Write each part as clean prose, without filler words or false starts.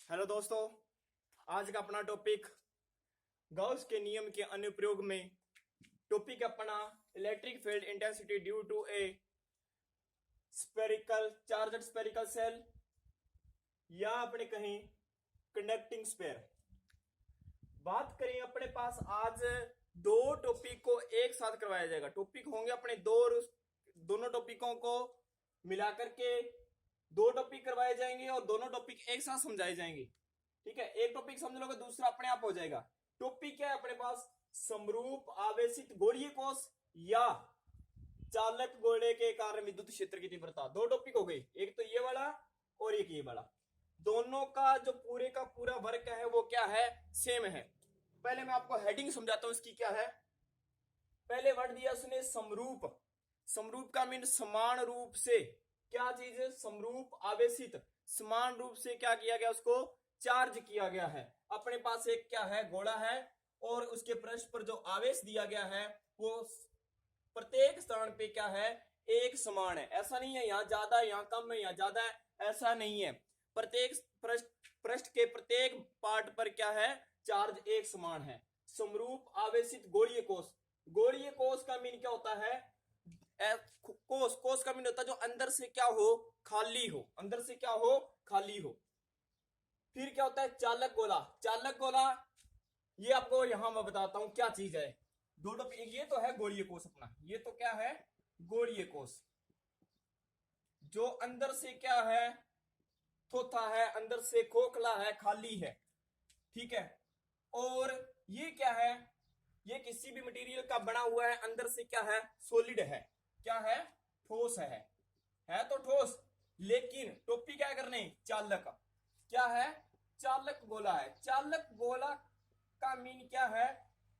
Hello दोस्तों। आज का अपना टॉपिक गॉस के नियम के अनुप्रयोग में। टॉपिक अपना electric field intensity due to a spherical charged spherical shell या अपने कहीं कंडक्टिंग स्पेयर। बात करें अपने पास आज दो टॉपिक को एक साथ करवाया जाएगा। टॉपिक होंगे अपने दोनों टॉपिकों को मिलाकर के दो टॉपिक करवाए जाएंगे और दोनों टॉपिक एक साथ समझाए जाएंगे। ठीक है, एक टॉपिक समझ लोगे दूसरा अपने आप हो जाएगा। टॉपिक क्या है अपने पास? समरूप आवेशित गोलीय कोष या चालक गोले के कारण विद्युत क्षेत्र की तीव्रता। दो टॉपिक हो गए, एक तो ये वाला और एक ये वाला। दोनों का जो पूरे का पूरा वर्क है वो क्या है? सेम है। पहले मैं आपको हेडिंग समझाता हूं इसकी क्या है। पहले वर्ड दिया उसने समरूप। समरूप का मीन समान रूप से। क्या चीज? समरूप आवेशित, समान रूप से क्या किया गया? उसको चार्ज किया गया है। अपने पास एक क्या है? गोला है और उसके पृष्ठ पर जो आवेश दिया गया है वो प्रत्येक स्थान पे क्या है? एक समान है। ऐसा नहीं है यहाँ ज्यादा यहाँ कम है यहाँ ज्यादा है, ऐसा नहीं है। प्रत्येक पृष्ठ के प्रत्येक पार्ट पर क्या है? चार्ज एक समान है। समरूप आवेशित गोलीय कोष। गोलीय कोष का मीन क्या होता है? कोष का मीन होता है जो अंदर से क्या हो? खाली हो। अंदर से क्या हो? खाली हो। फिर क्या होता है? चालक गोला। चालक गोला ये आपको यहां मैं बताता हूं क्या चीज है। दो ये तो है गोलीय कोष अपना। ये तो क्या है? गोलीय कोष। जो अंदर से क्या है? थोथा है, अंदर से खोखला है, खाली है। ठीक है। और ये क्या है? ये किसी भी मटेरियल का बना हुआ है, अंदर से क्या है? सॉलिड है। क्या है? ठोस है तो ठोस। लेकिन टोपी क्या करने? चालक। क्या है? चालक गोला है। चालक गोला का मीन क्या है?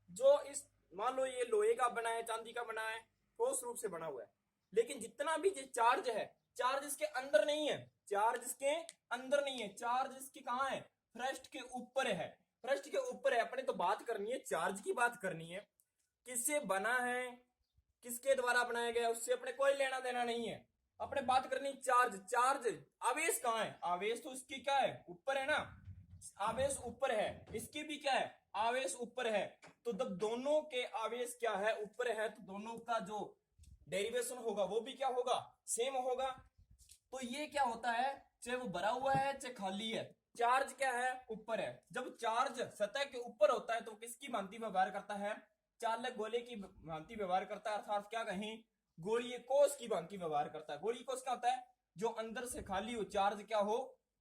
जो इस मान लो ये लोहे का बना है, चांदी का बना है, ठोस रूप से बना हुआ है, लेकिन जितना भी चार्ज है, चार्ज इसके अंदर नहीं है। चार्ज इसके अंदर नहीं है, चार्ज इसके कहां है? पृष्ठ के ऊपर है। पृष्ठ के ऊपर है। अपने तो बात करनी है, चार्ज की बात करनी है। किससे बना है, किसके द्वारा बनाया गया, उससे अपने कोई लेना देना नहीं है। अपने बात करनी चार्ज। चार्ज आवेश कहां है? आवेश तो इसकी क्या है? ऊपर है ना। आवेश ऊपर है, इसकी भी क्या है? आवेश ऊपर है। तो जब दोनों के आवेश क्या है? ऊपर है, तो दोनों का जो डेरिवेशन होगा वो भी क्या होगा? सेम होगा। तो ये क्या होता है? चाहे वो भरा हुआ है चाहे खाली है, चार्ज क्या है? ऊपर है। जब चार्ज सतह के ऊपर होता है तो किसकी भांति व्यवहार करता है? चालक गोले की भांति व्यवहार करता है, अर्थात क्या कहें? गोलीय कोष की भांति व्यवहार करता है। गोलीय कोष क्या होता है? जो अंदर से खाली हो, चार्ज क्या हो?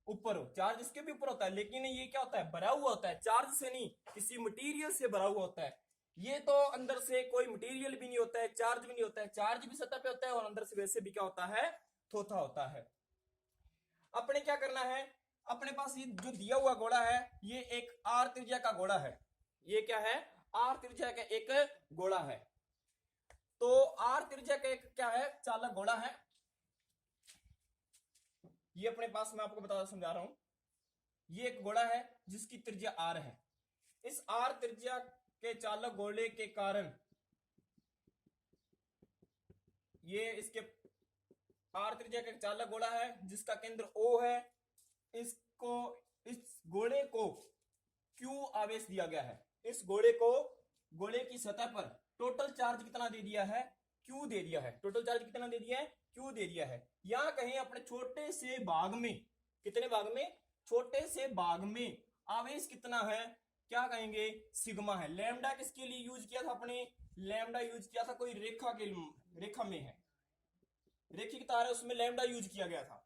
ऊपर हो। चार्ज इसके भी ऊपर होता है, लेकिन ये क्या होता है? भरा हुआ होता है। चार्ज से नहीं, किसी मटीरियल से भरा हुआ होता है। ये तो अंदर से कोई मटीरियल भी नहीं होता है, चार्ज भी नहीं होता है। चार्ज भी सतह पे होता है और अंदर से वैसे भी क्या होता है? थोथा होता है। अपने क्या करना है? अपने पास ये जो दिया हुआ गोला है, ये एक आर त्रिज्या का गोला है। ये क्या है? आर त्रिज्या का एक गोला है। तो आर त्रिज्या का एक क्या है? चालक गोला है। ये अपने पास मैं आपको बता समझा रहा हूं। ये एक गोला है जिसकी त्रिज्या आर है। इस आर त्रिज्या के चालक गोले के कारण ये इसके आर त्रिज्या का चालक गोला है जिसका केंद्र O है। इसको इस गोले को Q आवेश दिया गया है। इस गोले को गोले की सतह पर टोटल चार्ज कितना दे दिया है? Q दे दिया है। टोटल चार्ज कितना दे दिया है? Q दे दिया है। या कहीं अपने छोटे से भाग में, कितने भाग में? छोटे से भाग में आवेश कितना है? क्या कहेंगे? सिग्मा है। लैम्डा किसके लिए यूज किया था अपने? लैम्डा यूज किया था कोई रेखा के, रेखा में है, रेखिक तार है उसमें लैम्डा यूज किया गया था।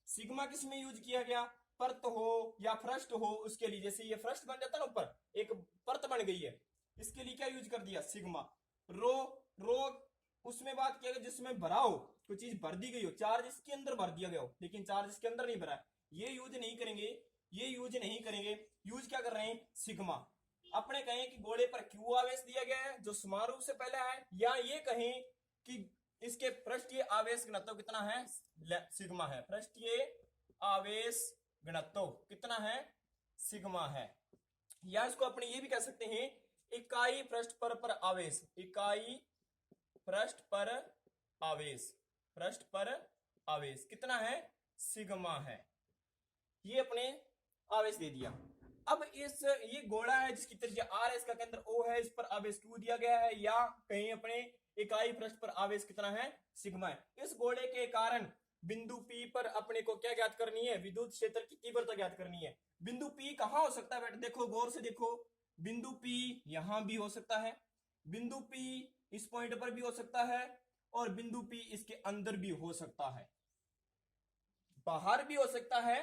सिग्मा किस में यूज किया गया? परत हो या पृष्ठ हो उसके लिए। जैसे ये पृष्ठ बन जाता ना, ऊपर एक परत बन गई है, इसके लिए क्या यूज कर दिया? सिग्मा। रो, रो उसमें बात किया गया जिसमें भरा हो, कोई चीज भर दी गई हो, चार्ज इसके अंदर भर दिया गया हो, लेकिन चार्ज इसके अंदर नहीं भरा है, ये यूज नहीं करेंगे। ये यूज नहीं करेंगे। यूज क्या कर रहे हैं? सिग्मा। अपने कहें कि गोले पर क्यू आवेश दिया गया है जो समान रूप से पहले है, या ये कहें कि इसके पृष्ठीय आवेश घनत्व कितना है? सिग्मा है। पृष्ठीय आवेश घनत्व कितना है? सिग्मा है। या इसको अपने ये भी कह सकते हैं इकाई पृष्ठ पर आवेश। इकाई पृष्ठ पर आवेश। पृष्ठ पर आवेश कितना है? सिग्मा है। ये अपने आवेश दे दिया। अब इस ये गोला है जिसकी त्रिज्या r है, इसका केंद्र O है, इस पर आवेश q दिया गया है, या कहीं अपने इकाई पृष्ठ पर आवेश कितना है, सिग्मा है। इस गोले के कारण बिंदु P पर अपने को क्या ज्ञात करनी है, विद्युत क्षेत्र की तीव्रता ज्ञात करनी है। बिंदु P कहां हो सकता है बेटा, देखो गौर से देखो, बिंदु P यहां भी हो सकता है, बिंदु P इस पॉइंट पर भी हो सकता है, और बिंदु P इसके अंदर भी हो सकता है, बाहर भी हो सकता है,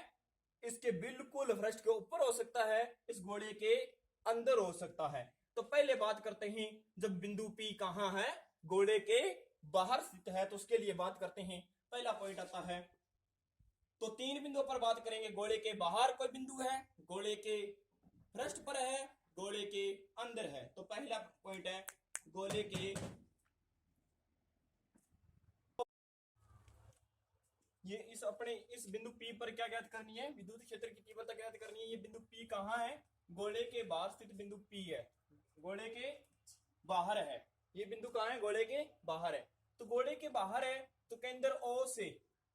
इसके बिल्कुल पृष्ठ के ऊपर हो सकता है, इस गोले के अंदर हो सकता है। तो पहले बात करते हैं, जब बिंदु P कहां है, गोले के बाहर स्थित है, तो उसके लिए बात करते हैं। पहला पॉइंट आता है, तो तीन बिंदुओं पर बात करेंगे। गोले के बाहर कोई बिंदु है, गोले के पृष्ठ पर है, गोले के अंदर है। तो पहला पॉइंट है गोले के, ये इस अपने इस बिंदु P पर क्या ज्ञात करनी है, विद्युत क्षेत्र की तीव्रता ज्ञात करनी है। ये बिंदु P कहां है, गोले के बाहर स्थित बिंदु P है, गोले के बाहर है। ये बिंदु कहां है, गोले के बाहर है। तो गोले के बाहर है, तो केंद्र O से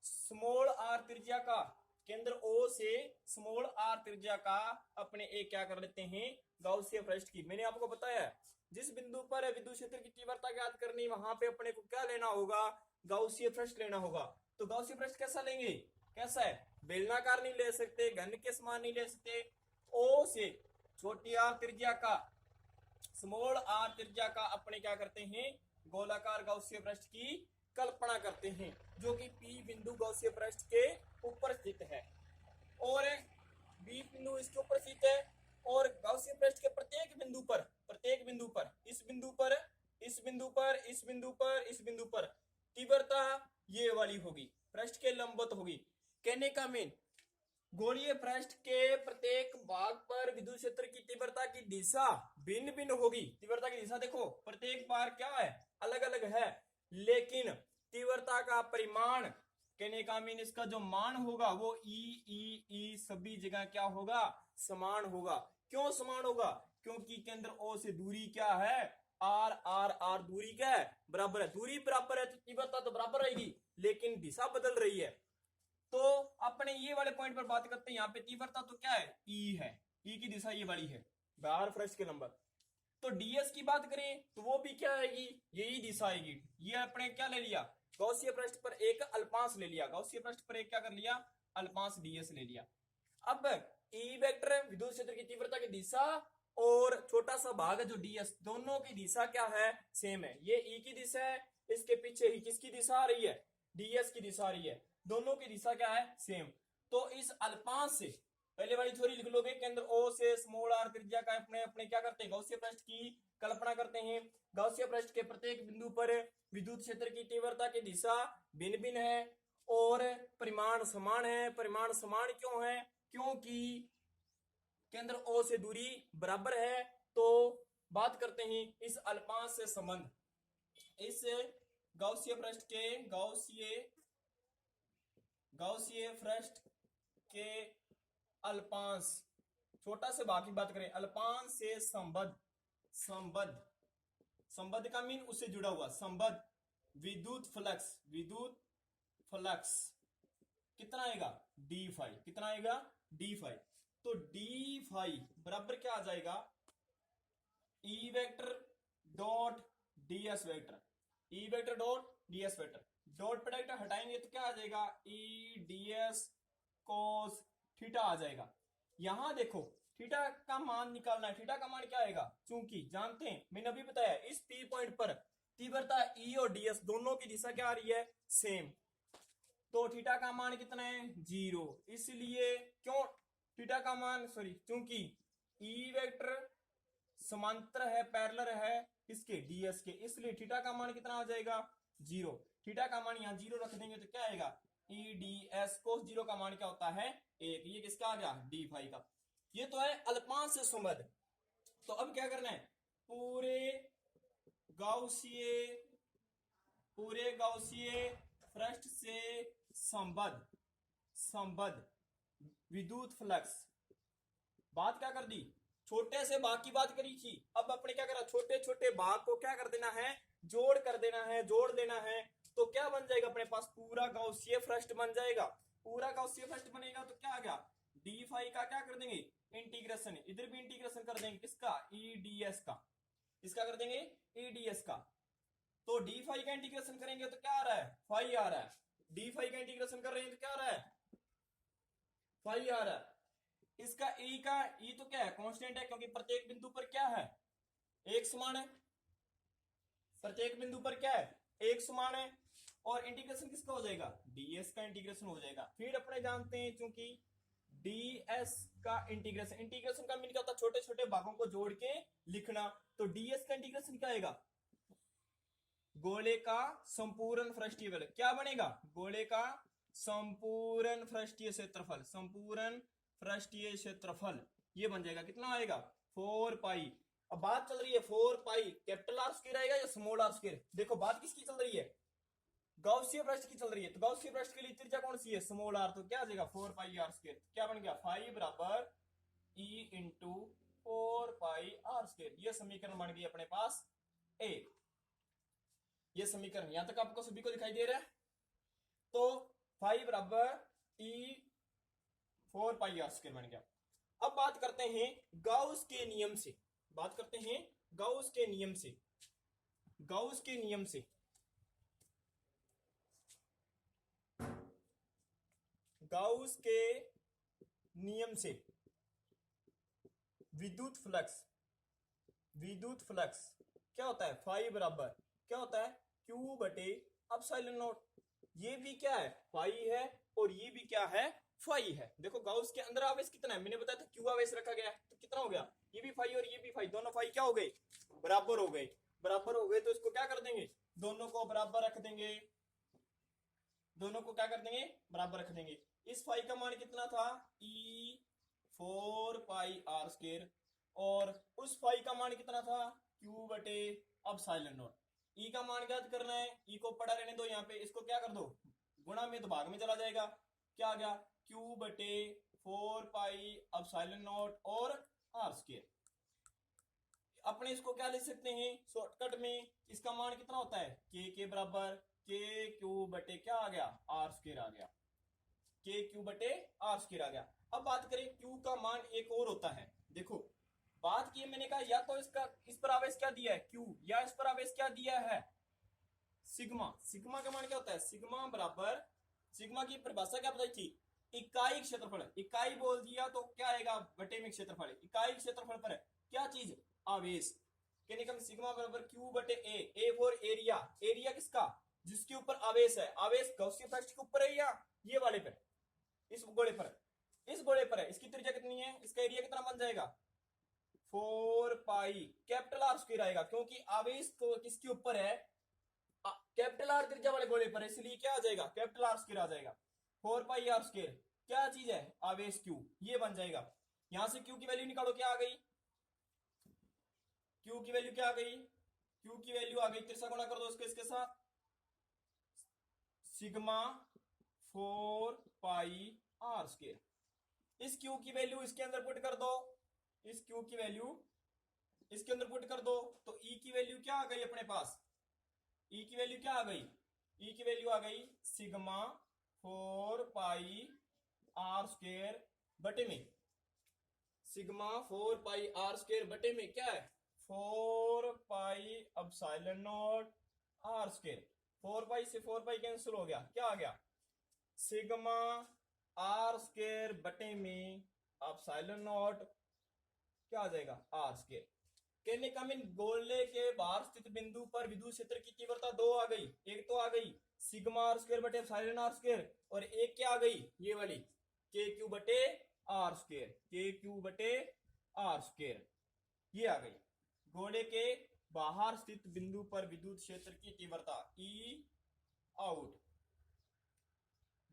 स्मॉल r त्रिज्या का, केंद्र O से स्मॉल r त्रिज्या का अपने एक क्या कर लेते हैं, गाउसियन पृष्ठ की। मैंने आपको बताया जिस बिंदु पर विद्युत क्षेत्र की तीव्रता ज्ञात करनी, वहां पे अपने को क्या लेना होगा, गाउसियन पृष्ठ लेना होगा। तो गाउसियन पृष्ठ कैसा लेंगे, कैसा है, बेलनाकार नहीं ले सकते, घन के समान नहीं ले सकते। O से छोटी r त्रिज्या का, स्मॉल r त्रिज्या का अपने क्या करते हैं, गोलाकार गाउसियन पृष्ठ की कल्पना करते हैं, जो कि P बिंदु गाउसियन पृष्ठ के ऊपर स्थित है, और B बिंदु इसके ऊपर स्थित है। और गाउसियन पृष्ठ के प्रत्येक बिंदु पर, प्रत्येक बिंदु पर, इस बिंदु पर, इस बिंदु पर, इस बिंदु पर, इस बिंदु पर तीव्रता ये वाली होगी, पृष्ठ के लंबवत होगी। कहने का मीन, गोलीय पृष्ठ के प्रत्येक भाग पर विद्युत क्षेत्र की तीव्रता की दिशा भिन्न भिन्न होगी। तीव्रता की दिशा देखो, प्रत्येक बार क्या है, अलग अलग है, लेकिन तीव्रता का परिमाण, कहने का मीन इसका जो मान होगा वो ई सभी जगह क्या होगा, समान होगा। क्यों समान होगा, क्योंकि केंद्र O से दूरी क्या है, r दूरी क्या है, बराबर है। दूरी बराबर है तो तीव्रता तो बराबर रहेगी, लेकिन दिशा बदल रही है। तो अपने ये वाले पॉइंट पर बात करते हैं, यहाँ पे तीव्रता तो क्या है, E है, E की दिशा ये वाली है, बाहर पृष्ठ के नंबर। तो ds की बात करें तो वो भी क्या आएगी, यही दिशा आएगी। ये अपने क्या ले लिया, गौसीय पृष्ठ पर एक अल्पांश ले लिया, गौसीय पृष्ठ पर एक क्या कर लिया, अल्पांश ds ले लिया। अब E वेक्टर विद्युत क्षेत्र की तीव्रता की दिशा और छोटा सा भाग है जो ds, दोनों की दिशा क्या है, सेम है। ये E की दिशा है, इसके पीछे ही किसकी दिशा आ रही है, ds की दिशा आ रही है, दोनों की दिशा क्या है, सेम। तो इस अल्पांश से पहले वाली थ्योरी लिख लोगे, केंद्र O से स्मॉल r त्रिज्या का अपने अपने क्या करते हैं, गौसीय पृष्ठ की कल्पना करते हैं। गौसीय पृष्ठ के प्रत्येक बिंदु पर विद्युत क्षेत्र की तीव्रता की दिशा भिन्न भिन्न है और परिमाण समान है। परिमाण समान क्यों है, क्योंकि केंद्र O से दूरी बराबर है। तो बात करते हैं इस अल्पांश से संबंध, इस गौसीय पृष्ठ के, गौसीय पृष्ठ के अल्पांश, छोटा से भाग की बात करें, अल्पांश से संबद्ध, संबद्ध का मीन उससे जुड़ा हुआ, संबद्ध विद्युत फ्लक्स कितना आएगा, डी फाई, कितना आएगा, डी फाई। तो डी फाई बराबर क्या आ जाएगा, E vector dot DS vector, E vector dot DS vector. Dot product हटाएंगे तो क्या आ जाएगा, ई डीएस कोस थीटा आ जाएगा। यहां देखो थीटा का मान निकालना है, थीटा का मान क्या आएगा, चूंकि जानते हैं मैंने अभी बताया इस पी पॉइंट पर तीव्रता ई और डीएस दोनों की दिशा क्या आ रही है, सेम। तो थीटा का मान कितना है, 0। इसलिए क्यों थीटा का मान, क्योंकि ई वेक्टर समांतर है, पैरेलल है इसके डीएस के, इसलिए थीटा का मान कितना आ जाएगा, 0। थीटा का मान यहाँ 0 रख देंगे तो क्या आएगा, ई डी एस कोस 0 का मान क्या होता है, 1। ये किसका आ गया, डी फाई का। ये तो है अल्पांश से संबद्ध। तो अब क्या करना है, पूरे गाउसिये पृष्ठ से संबद्ध विद्युत फ्लक्स। बात क्या कर दी, छोटे से भाग की बात करी थी, अब अपने क्या करा, छोटे छोटे भाग को क्या कर देना है, जोड़ कर देना है, जोड़ देना है। तो क्या बन जाएगा अपने पास, पूरा गाउसिय पृष्ठ बन जाएगा। पूरा गाउसिय पृष्ठ बनेगा तो क्या आ गया, डी फाई का क्या कर देंगे, इंटीग्रेशन, इधर भी इंटीग्रेशन कर देंगे, किसका, ईडीएस का, किसका कर देंगे, ईडीएस का। तो डी फाई का इंटीग्रेशन करेंगे तो क्या आ रहा है, फाई आ रहा है, डी फाई का इंटीग्रेशन कर रहे हैं तो क्या आ रहा है, फाई आ रहा है। इसका ई का, ई तो क्या है, कांस्टेंट है, क्योंकि प्रत्येक बिंदु पर क्या है, एक समान है, प्रत्येक बिंदु पर क्या है, एक समान है। और इंटीग्रेशन किसका हो जाएगा, डीएस का इंटीग्रेशन हो जाएगा। फिर अपने जानते हैं चूंकि डीएस का इंटीग्रेशन, इंटीग्रेशन का मीन क्या होता है, छोटे छोटे भागों को जोड़ के लिखना। तो डीएस का इंटीग्रेशन क्या आएगा, गोले का संपूर्ण पृष्ठीय बल, क्या बनेगा, गोले का संपूर्ण पृष्ठीय क्षेत्रफल, संपूर्ण पृष्ठीय क्षेत्रफल, ये बन जाएगा। कितना आएगा, 4 पाई। अब बात चल रही है 4 पाई कैपिटल आर स्क्वायर आएगा या स्मॉल आर स्क्वायर। देखो बात किसकी चल रही है, गॉसिय पृष्ठ की चल रही है। तो गॉसिय पृष्ठ के लिए त्रिज्या कौन सी है, स्मॉल आर। तो क्या आ जाएगा 4 पाई आर स्क्वायर। क्या बन गया, 5 बराबर E into 4 pi r square. ये समीकरण बन गई अपने पास ए। ये समीकरण यहां तक आपको सभी को दिखाई दे रहा है। तो 5 बराबर ई 4 पाई आर स्क्वायर बन गया। अब बात करते हैं गाउस के नियम से, बात करते हैं गाउस के नियम से, गाउस के नियम से। गाउस के नियम से विद्युत फ्लक्स, विद्युत फ्लक्स क्या होता है, 5 बराबर क्या होता है, क्यू बटे एप्सिलॉन नॉट। ये भी क्या है, फाई है, और ये भी क्या है, फाई है। देखो गाउस के अंदर आवेश कितना है, मैंने बताया था क्यू आवेश रखा गया है, तो कितना हो गया, ये भी फाई और ये भी फाई, दोनों फाई क्या हो गए, बराबर हो गए। बराबर हो गए तो इसको क्या कर देंगे, दोनों को बराबर रख देंगे, दोनों को क्या कर देंगे, बराबर रख देंगे। इस फाई का मान कितना था, ई 4 पाई आर स्क्वायर, और उस फाई का मान कितना था, क्यू बटे एप्सिलॉन नॉट। ई का मान ज्ञात करना है, ई को पड़ा रहने दो यहाँ पे, इसको क्या कर दो, गुणा में तो भाग में चला जाएगा। क्या आ गया, क्यू बटे 4 पाई एप्सिलॉन नॉट और आर स्क्वायर। अपने इसको क्या ले सकते हैं शॉर्टकट में, इसका मान कितना होता है, के बराबर के क्यू बटे क्या आ गया, आर स्क्वायर आ गया, के क्यू बटे आर स्क्वायर आ गया। अब बात करें क्यू का मान एक और होता है। देखो बात की मैंने कहा, या तो इसका इस पर आवेश क्या दिया है क्यू, या इस पर आवेश क्या दिया है सिग्मा। सिग्मा का मान क्या होता है, सिग्मा बराबर, सिग्मा की परिभाषा क्या बताई थी, इकाई क्षेत्रफल। इकाई बोल दिया तो क्या आएगा, बटे में क्षेत्रफल। इकाई क्षेत्रफल पर क्या चीज, आवेश। कहने का सिग्मा बराबर क्यू बटे ए फॉर एरिया। एरिया किसका, जिसके ऊपर आवेश है। आवेश गॉसियन पृष्ठ के ऊपर है या ये वाले पर, इस गोले पर, इस गोले पर है। इसकी त्रिज्या कितनी है, इसका एरिया कितना बन जाएगा, 4 पाई कैपिटल आर स्क्वायर आएगा, क्योंकि आवेश तो किसके ऊपर है, कैपिटल आर त्रिज्या वाले गोले पर, इसलिए क्या आ जाएगा, कैपिटल आर स्क्वायर आ जाएगा। 4 पाई आर स्क्वायर क्या चीज है, आवेश क्यू, ये बन जाएगा। यहां से क्यू की वैल्यू निकालो, क्या आ गई, क्यू की वैल्यू क्या आ गई, क्यू की वैल्यू आ गई, तिरछा गुणा कर दो इसके साथ, सिग्मा 4 पाई आर स्क्वायर। इस क्यू की वैल्यू इसके अंदर पुट कर दो, इस क्यू की वैल्यू इसके अंदर पुट कर दो, तो ई की वैल्यू क्या आ गई अपने पास, ई की वैल्यू क्या आ गई, ई की वैल्यू आ गई सिग्मा 4 पाई आर स्क्वायर बटे में, सिग्मा 4 पाई आर स्क्वायर बटे में क्या है, 4 pi epsilon naught r square. 4 pi से 4 पाई कैंसिल हो गया, क्या आ गया, सिग्मा आर स्क्वायर बटे में एप्सिलॉन नॉट क्या आ जाएगा, आर स्क्वायर। कहने का मीन गोले के बाहर स्थित बिंदु पर विद्युत क्षेत्र की तीव्रता 2 आ गई। एक तो आ गई सिग्मा आर स्क्वायर बटे एप्सिलॉन आर स्क्वायर, और एक क्या आ गई, ये वाली के क्यू बटे आर स्क्वायर, के क्यू बटे आर स्क्वायर, ये आ गई। गोले के बाहर स्थित बिंदु पर विद्युत क्षेत्र की तीव्रता ई आउट,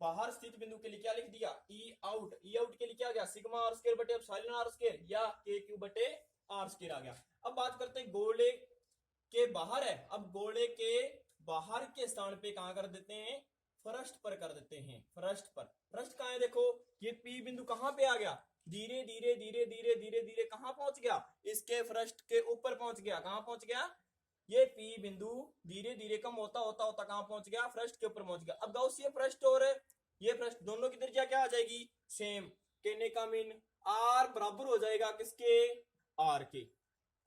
बाहर स्थित बिंदु के लिए क्या लिख दिया, ई आउट। ई आउट के लिए क्या आ गया, सिग्मा आर स्क्वायर बटे एप्सिलॉन आर स्क्वायर या के क्यू बटे आर स्क्वायर आ गया। अब बात करते हैं गोले के बाहर है। अब गोले के बाहर के स्थान पे कहां कर देते हैं, फर्स्ट पर कर देते हैं, फर्स्ट पर। फर्स्ट कहां है, देखो ये पी बिंदु कहां पे आ गया, धीरे धीरे धीरे धीरे धीरे धीरे कहां पहुंच गया, इसके फर्स्ट के ऊपर पहुंच गया। कहां पहुंच गया, ये पी बिंदु धीरे धीरे कम होता होता होता कहां पहुंच गया, फर्स्ट के ऊपर पहुंच गया। अब गाउसियन फर्स्ट और ये फर्स्ट दोनों की त्रिज्या क्या आ जाएगी, सेम। कहने का मीन आर बराबर हो जाएगा किसके, आर के।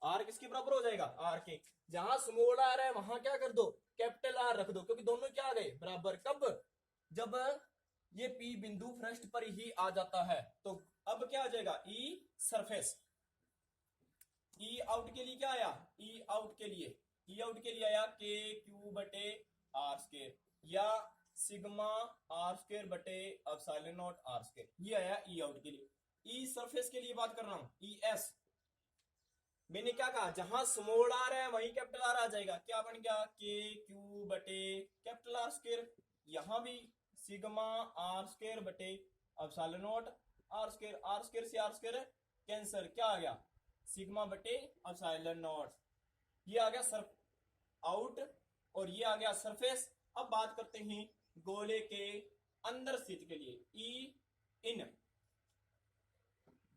आर किसके बराबर हो जाएगा, आर के। जहां स्मॉल आर है वहां क्या कर दो, कैपिटल आर रख दो, क्योंकि दोनों क्या आ गए बराबर। कब, जब ये पी बिंदु पृष्ठ पर ही आ जाता है। तो अब क्या आ जाएगा, ई सरफेस। ई आउट के लिए क्या आया, ई आउट के लिए, ई आउट के लिए आया के क्यू बटे आर स्क्वायर, या सिग्मा आर स्क्वायर बटे एप्सिलॉन नॉट आर स्क्वायर, ये आया ई आउट के लिए। ई सरफेस के लिए बात कर रहा हूं, ई एस। मैंने क्या कहा, जहां स्मॉल आर है वहीं कैपिटल आर आ जाएगा। क्या बन गया, के क्यू बटे कैपिटल आर स्क्वायर, यहां भी सिग्मा आर स्क्वायर बटे epsilon naught r square. R square से आर स्क्वायर कैंसर, क्या आ गया, सिग्मा बटे एप्सिलॉन नॉट। ये आ गया सर आउट और ये आ गया सरफेस। अब बात करते हैं गोले के अंदर स्थित के लिए, ई इन।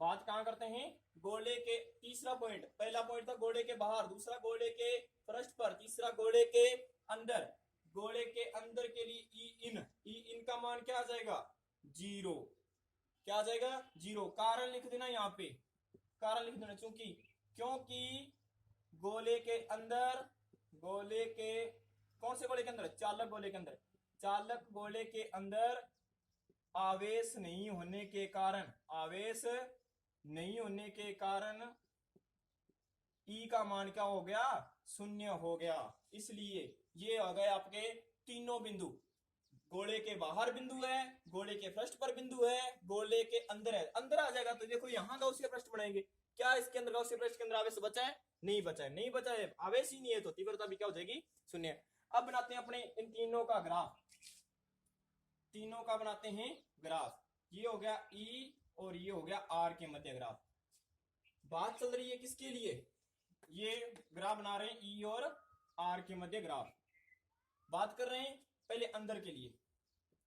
बात कहां करते हैं, गोले के, तीसरा पॉइंट, पहला पॉइंट था गोले के बाहर, दूसरा गोले के पृष्ठ पर, तीसरा गोले के अंदर। गोले के अंदर के लिए ई इन, ई इन का मान क्या आ जाएगा, 0। क्या आ जाएगा, 0। कारण लिख देना यहाँ पे, कारण लिख देना, क्योंकि गोले के अंदर, गोले के, कौन से गोले के अंदर, चालक गोले के अंदर, चालक गोले के अंदर आवेश नहीं होने के कारण, आवेश नहीं होने के कारण ई का मान क्या हो गया, 0 हो गया। इसलिए ये आ गए आपके तीनों बिंदु। गोले के बाहर बिंदु है, गोले के पृष्ठ पर बिंदु है, गोले के अंदर है। अंदर आ जाएगा तो देखो यहां गॉसियन पृष्ठ बनाएंगे, क्या इसके अंदर गॉसियन पृष्ठ के अंदर आवेश बचा है, नहीं बचा है, नहीं बचा है, आवेश ही नहीं है, तो तीव्रता भी क्या हो जाएगी, 0। अब बनाते हैं अपने इन तीनों का ग्राफ, तीनों का बनाते हैं ग्राफ। ये हो गया ई और ये हो गया आर के मध्य ग्राफ। बात चल रही है किसके लिए, ये ग्राफ बना रहे हैं ई और आर के मध्य ग्राफ। बात कर रहे हैं पहले अंदर के लिए,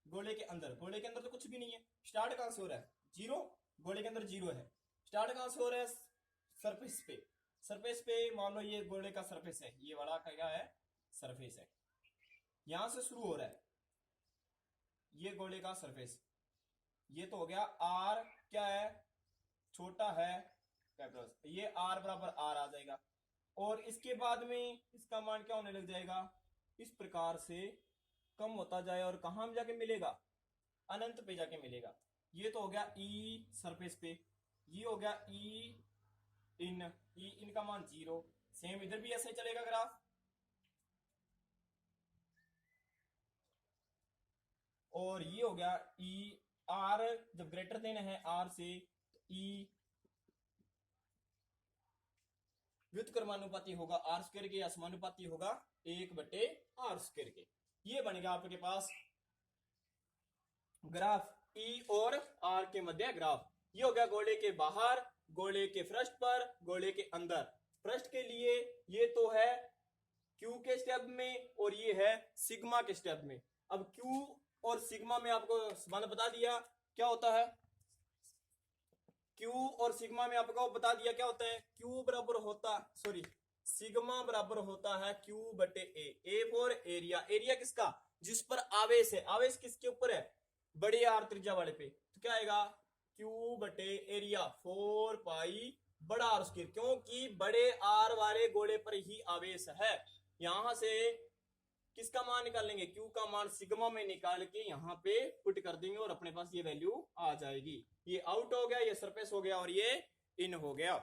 गोले के अंदर। गोले के अंदर तो कुछ भी नहीं है, स्टार्ट कहां से हो रहा है, 0। गोले के अंदर 0 है, स्टार्ट कहां से हो रहा है, सरफेस पे। सरफेस पे मान लो ये गोले का सरफेस है, ये वाला क्या है, सरफेस है, यहां से शुरू हो रहा है ये गोले का सरफेस। ये तो हो गया आर, क्या है, छोटा है कैपिटल, ये आर बराबर आर आ जाएगा। और इसके बाद में इसका मान क्या होने लग जाएगा, इस प्रकार से कम होता जाए और कहां में जाके मिलेगा, अनंत पे जाके मिलेगा। ये तो हो गया ई सरफेस पे, ये हो गया ई इन का मान 0। सेम इधर भी ऐसे चलेगा ग्राफ। और ये हो गया ई आर, जब ग्रेटर देन है आर से, ई व्युत्क्रमानुपाती होगा आर स्क्वायर के, या समानुपाती होगा 1/r स्क्वायर के। ये बनेगा आपके पास ग्राफ ई और आर के मध्य ग्राफ। ये हो गया गोले के बाहर, गोले के पृष्ठ पर, गोले के अंदर। पृष्ठ के लिए ये तो है क्यू के स्टेप में और ये है सिग्मा के स्टेप में। अब क्यू और सिग्मा में आपको संबंध बता दिया क्या होता है, क्यू और सिग्मा में आपको बता दिया क्या होता है, क्यू बराबर होता, सॉरी, सिग्मा बराबर होता है क्यू बटे ए फॉर एरिया। एरिया किसका, जिस पर आवेश है, आवेश किसके ऊपर है, बड़े आर त्रिज्या वाले पे। तो क्या आएगा, क्यू बटे एरिया 4 पाई बड़ा आर स्क्वायर, क्योंकि बड़े आर वाले गोले पर ही आवेश है। यहां से किसका मान निकालेंगे, क्यू का मान सिग्मा में निकाल के यहाँ पे पुट कर देंगे और अपने पास ये वैल्यू आ जाएगी। ये आउट हो गया, ये सरफेस हो गया और ये इन हो गया।